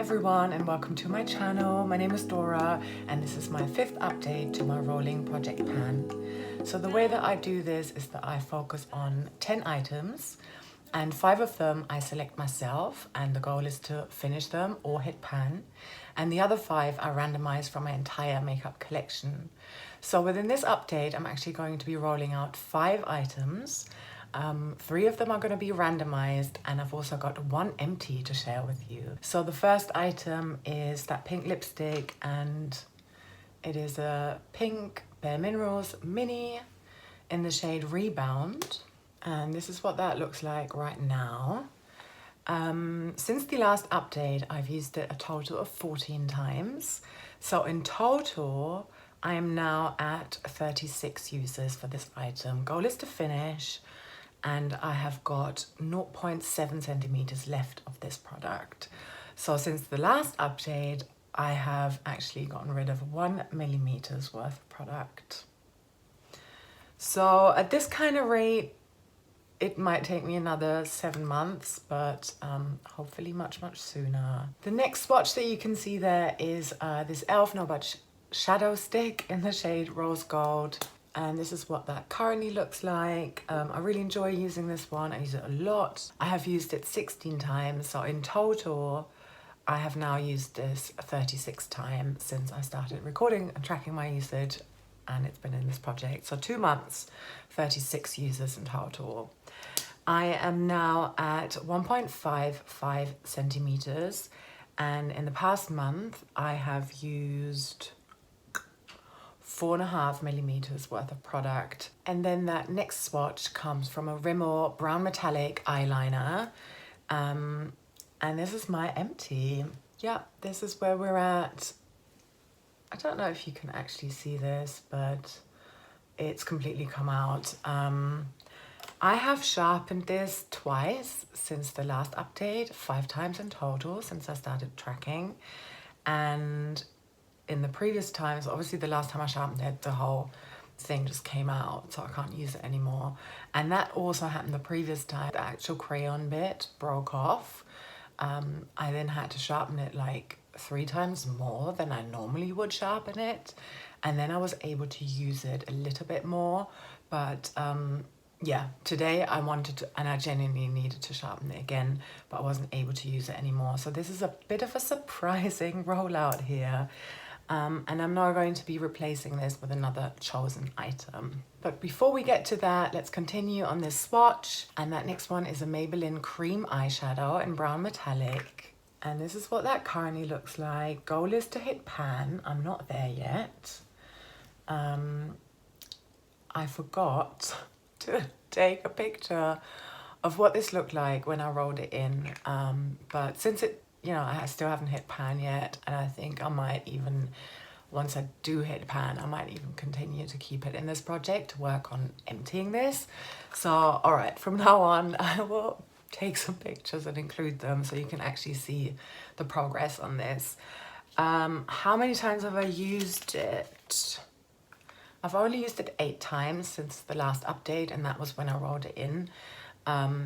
everyone and welcome to my channel. My name is Dora and this is my 5th update to my rolling project pan. So the way that I do this is that I focus on 10 items and 5 of them I select myself and the goal is to finish them or hit pan, and the other 5 are randomized from my entire makeup collection. So within this update I'm actually going to be rolling out 5 items. 3 of them are going to be randomized and I've also got 1 empty to share with you. So the first item is that pink lipstick and it is a pink Bare Minerals mini in the shade Rebound, and this is what that looks like right now. Since the last update I've used it a total of 14 times, so in total I am now at 36 uses for this item. Goal is to finish, and I have got 0.7 centimeters left of this product. So since the last update, I have actually gotten rid of 1 millimeter's worth of product. So at this kind of rate, it might take me another 7 months, but hopefully much sooner. The next swatch that you can see there is this e.l.f. No Budge shadow stick in the shade Rose Gold. And this is what that currently looks like. I really enjoy using this one. I use it a lot. I have used it 16 times. So in total, I have now used this 36 times since I started recording and tracking my usage. And it's been in this project. So 2 months, 36 users in total. I am now at 1.55 centimeters. And in the past month, I have used 4.5 millimeters worth of product. And then that next swatch comes from a Rimmel brown metallic eyeliner, and this is my empty. Yeah, this is where we're at. I don't know if you can actually see this, but it's completely come out. I have sharpened this twice since the last update, 5 times in total since I started tracking, and in the previous times, obviously the last time I sharpened it, the whole thing just came out, so I can't use it anymore. And that also happened the previous time. The actual crayon bit broke off. I then had to sharpen it like 3 times more than I normally would sharpen it. And then I was able to use it a little bit more. But yeah, today I wanted to, and I genuinely needed to sharpen it again, but I wasn't able to use it anymore. So this is a bit of a surprising rollout here. And I'm now going to be replacing this with another chosen item. But before we get to that, let's continue on this swatch. And that next one is a Maybelline cream eyeshadow in brown metallic. And this is what that currently looks like. Goal is to hit pan. I'm not there yet. I forgot to take a picture of what this looked like when I rolled it in. But since it, you know, I still haven't hit pan yet, and I think I might even, once I do hit pan, I might even continue to keep it in this project to work on emptying this. So, all right, from now on, I will take some pictures and include them so you can actually see the progress on this. How many times have I used it? I've only used it 8 times since the last update, and that was when I rolled it in.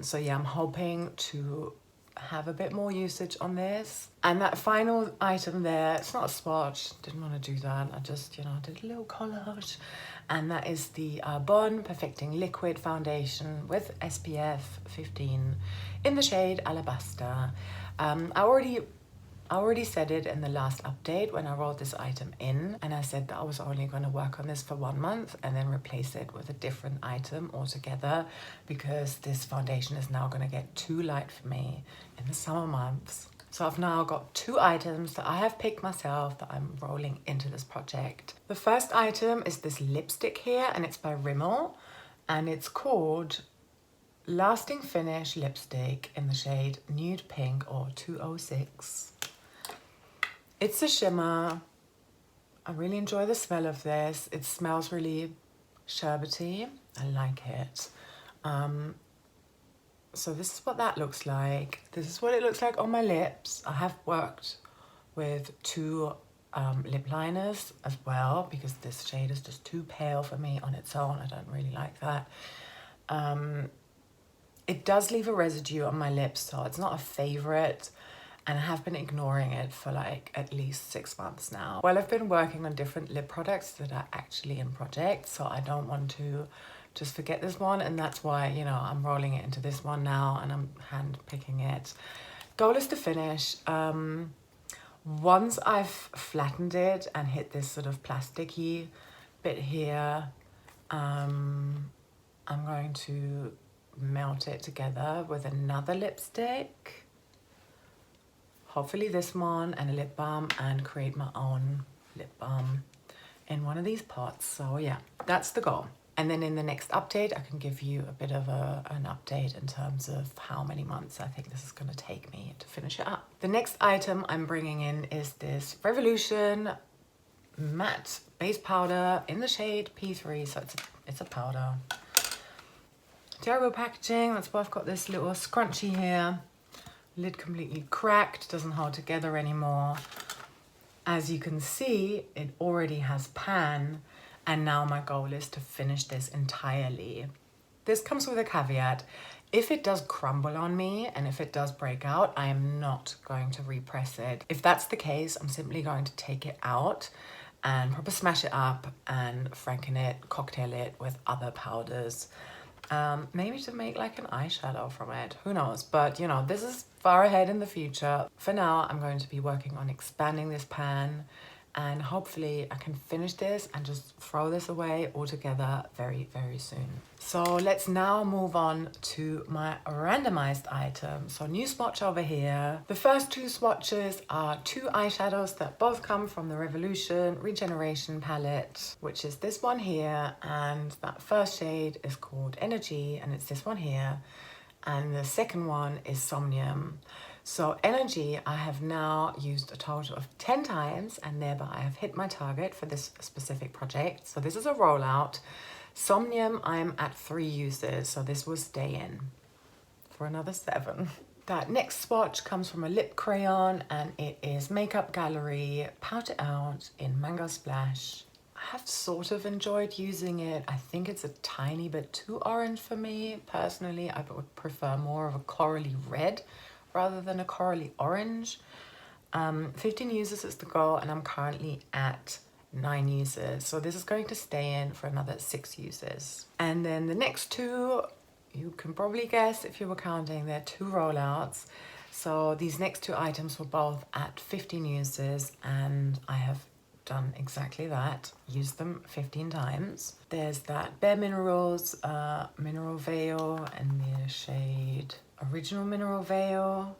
So yeah, I'm hoping to have a bit more usage on this. And that final item there, it's not a swatch, didn't want to do that, I just, you know, did a little collage, and that is the Bon Perfecting Liquid Foundation with SPF 15 in the shade Alabaster. I already said it in the last update when I rolled this item in, and I said that I was only going to work on this for 1 month and then replace it with a different item altogether, because this foundation is now going to get too light for me in the summer months. So I've now got 2 items that I have picked myself that I'm rolling into this project. The first item is this lipstick here, and it's by Rimmel, and it's called Lasting Finish Lipstick in the shade Nude Pink or 206. It's a shimmer. I really enjoy the smell of this. It smells really sherbety. I like it. So this is what that looks like. This is what it looks like on my lips. I have worked with 2 lip liners as well, because this shade is just too pale for me on its own. I don't really like that. It does leave a residue on my lips, so it's not a favorite. and I have been ignoring it for like at least 6 months now. Well, I've been working on different lip products that are actually in projects, so I don't want to just forget this one, and that's why, you know, I'm rolling it into this one now and I'm hand picking it. Goal is to finish. Once I've flattened it and hit this sort of plasticky bit here, I'm going to melt it together with another lipstick, hopefully this one, and a lip balm, and create my own lip balm in one of these pots. So yeah, that's the goal. And then in the next update, I can give you a bit of an update in terms of how many months I think this is going to take me to finish it up. The next item I'm bringing in is this Revolution matte base powder in the shade P3. So it's a powder. Terrible packaging. That's why I've got this little scrunchie here. Lid completely cracked, doesn't hold together anymore. As you can see, it already has pan. And now my goal is to finish this entirely. This comes with a caveat. If it does crumble on me and if it does break out, I am not going to repress it. If that's the case, I'm simply going to take it out and proper smash it up and franken it, cocktail it with other powders. Maybe to make like an eyeshadow from it, who knows? But you know, this is far ahead in the future. For now, I'm going to be working on expanding this pan, and hopefully I can finish this and just throw this away altogether very, very soon. So let's now move on to my randomized items. So new swatch over here. The first two swatches are two eyeshadows that both come from the Revolution Regeneration palette, which is this one here, and that first shade is called Energy, and it's this one here, and the second one is Somnium. So Energy, I have now used a total of 10 times, and thereby I have hit my target for this specific project. So this is a rollout. Somnium, I'm at 3 uses, so this will stay in for another 7. That next swatch comes from a lip crayon, and it is Makeup Gallery Pout It Out in Mango Splash. I have sort of enjoyed using it. I think it's a tiny bit too orange for me. Personally, I would prefer more of a corally red rather than a corally orange. 15 uses is the goal, and I'm currently at 9 uses. So this is going to stay in for another 6 uses. And then the next two, you can probably guess if you were counting, they're 2 rollouts. So these next 2 items were both at 15 uses, and I have done exactly that. Used them 15 times. There's that Bare Minerals Mineral Veil in the shade Original Mineral Veil.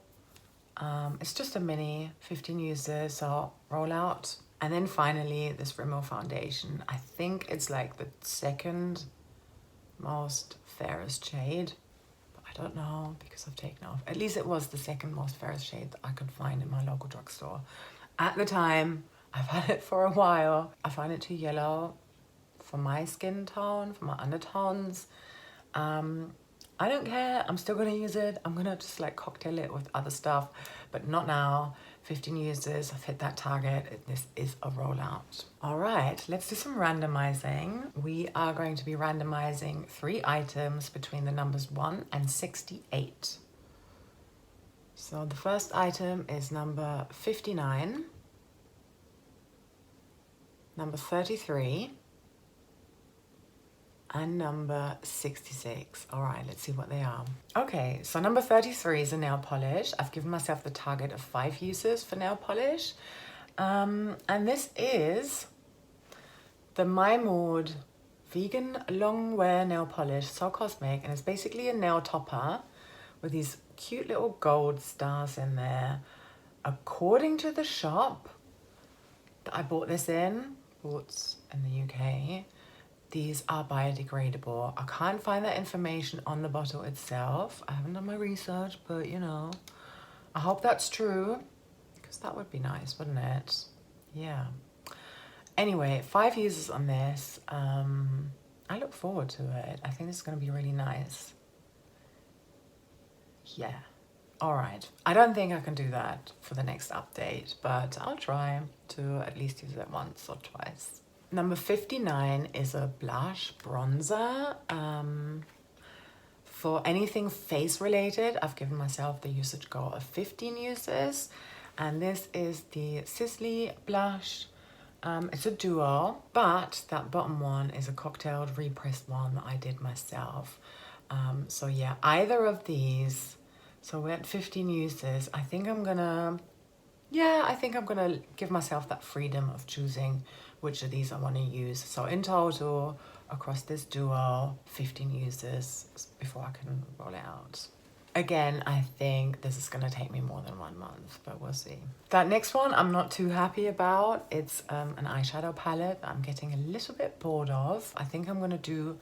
It's just a mini, 15 uses, so roll out. And then finally this Rimmel foundation. I think it's like the second most fairest shade, but I don't know because I've taken it off. At least it was the second most fairest shade that I could find in my local drugstore at the time. I've had it for a while. I find it too yellow for my skin tone, for my undertones. I don't care, I'm still gonna use it. I'm gonna just like cocktail it with other stuff, but not now. 15 uses, I've hit that target. This is a rollout. All right, let's do some randomizing. We are going to be randomizing 3 items between the numbers 1 and 68. So the first item is number 59, number 33, and number 66. All right, let's see what they are. Okay, so number 33 is a nail polish. I've given myself the target of 5 uses for nail polish. And this is the My Mood Vegan Long Wear Nail Polish, so cosmic, and it's basically a nail topper with these cute little gold stars in there. According to the shop that I bought this in, Boots in the UK, these are biodegradable. I can't find that information on the bottle itself. I haven't done my research, but you know, I hope that's true, because that would be nice, wouldn't it? Yeah. Anyway, 5 uses on this. I look forward to it. I think this is going to be really nice. Yeah. All right. I don't think I can do that for the next update, but I'll try to at least use it once or twice. Number 59 is a blush bronzer. For anything face related, I've given myself the usage goal of 15 uses. And this is the Sisley blush. It's a duo, but that bottom one is a cocktailed repressed one that I did myself. So yeah, either of these. So we're at 15 uses. I think I'm gonna give myself that freedom of choosing which of these I want to use. So in total, across this duo, 15 uses before I can roll it out. Again, I think this is gonna take me more than 1 month, but we'll see. That next one I'm not too happy about. It's an eyeshadow palette that I'm getting a little bit bored of. I think I'm gonna do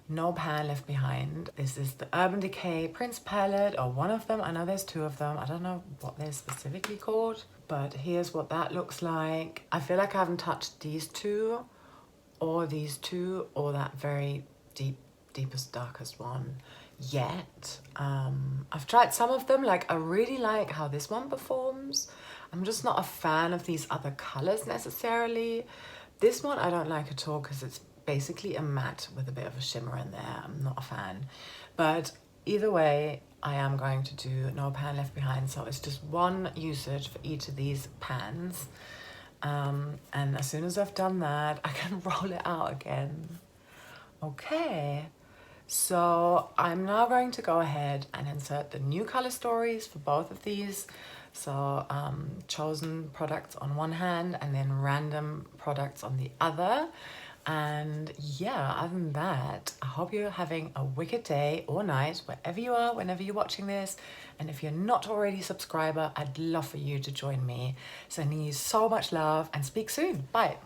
No Pan Left Behind. This is the Urban Decay Prince palette, or one of them. I know there's 2 of them. I don't know what they're specifically called, but here's what that looks like. I feel like I haven't touched these 2 or these 2 or that very deepest, darkest one yet. I've tried some of them. Like, I really like how this one performs. I'm just not a fan of these other colors necessarily. This one I don't like at all because it's basically a matte with a bit of a shimmer in there. I'm not a fan. But either way, I am going to do No Pan Left Behind. So it's just 1 usage for each of these pans. And as soon as I've done that, I can roll it out again. Okay. So I'm now going to go ahead and insert the new color stories for both of these. So chosen products on one hand and then random products on the other. And yeah, other than that, I hope you're having a wicked day or night, wherever you are, whenever you're watching this. And if you're not already a subscriber, I'd love for you to join me. Sending you so much love and speak soon. Bye.